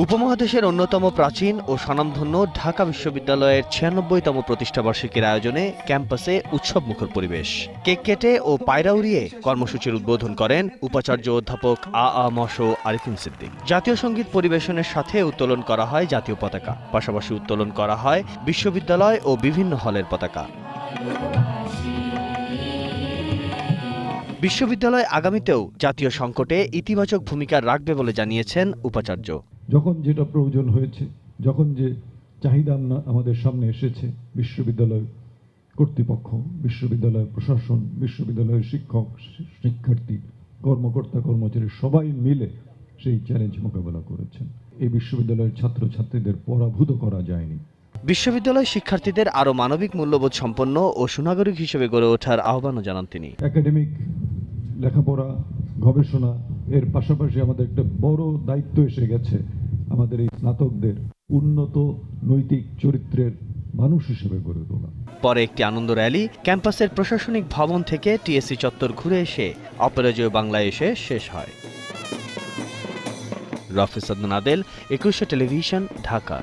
উপমহাদেশের অন্যতম প্রাচীন ও স্বনামধন্য ঢাকা বিশ্ববিদ্যালয়ের ৯৬তম প্রতিষ্ঠাবার্ষিকীর আয়োজনে ক্যাম্পাসে উৎসবমুখর পরিবেশ। কেক কেটে ও পায়রা উড়িয়ে কর্মসূচির উদ্বোধন করেন উপাচার্য অধ্যাপক মশ আরিফিন সিদ্দিক। জাতীয় সঙ্গীত পরিবেশনের সাথে উত্তোলন করা হয় জাতীয় পতাকা, পাশাপাশি উত্তোলন করা হয় বিশ্ববিদ্যালয় ও বিভিন্ন হলের পতাকা। বিশ্ববিদ্যালয় আগামীতেও জাতীয় সংকটে ইতিবাচক ভূমিকা রাখবে বলে জানিয়েছেন উপাচার্য। যখন যেটা প্রয়োজন হয়েছে, যখন যে চাহিদা আমাদের সামনে এসেছে, বিশ্ববিদ্যালয় কর্তৃপক্ষ, বিশ্ববিদ্যালয় প্রশাসন, বিশ্ববিদ্যালয়ের শিক্ষক, শিক্ষার্থী, কর্মকর্তা, কর্মচারী সবাই মিলে সেই চ্যালেঞ্জ মোকাবেলা করেছেন। এই বিশ্ববিদ্যালয়ের ছাত্রছাত্রীদের পরাভূত করা যায়নি। বিশ্ববিদ্যালয় শিক্ষার্থীদের আরও মানবিক মূল্যবোধ সম্পন্ন ও সুনাগরিক হিসেবে গড়ে ওঠার আহ্বানও জানান তিনি। একাডেমিক লেখাপড়া, গবেষণা এর পাশাপাশি আমাদের একটা বড় দায়িত্ব এসে গেছে আমাদের এই স্নাতকদের উন্নত নৈতিক চরিত্রের মানুষ হিসেবে গড়ে তোলা। পরে একটি আনন্দ র্যালি ক্যাম্পাসের প্রশাসনিক ভবন থেকে টিএসসি চত্বর ঘুরে এসে অপরাজেয় বাংলায় এসে শেষ হয়। রাফিজ আদনান আদেল, ২১শে টেলিভিশন, ঢাকা।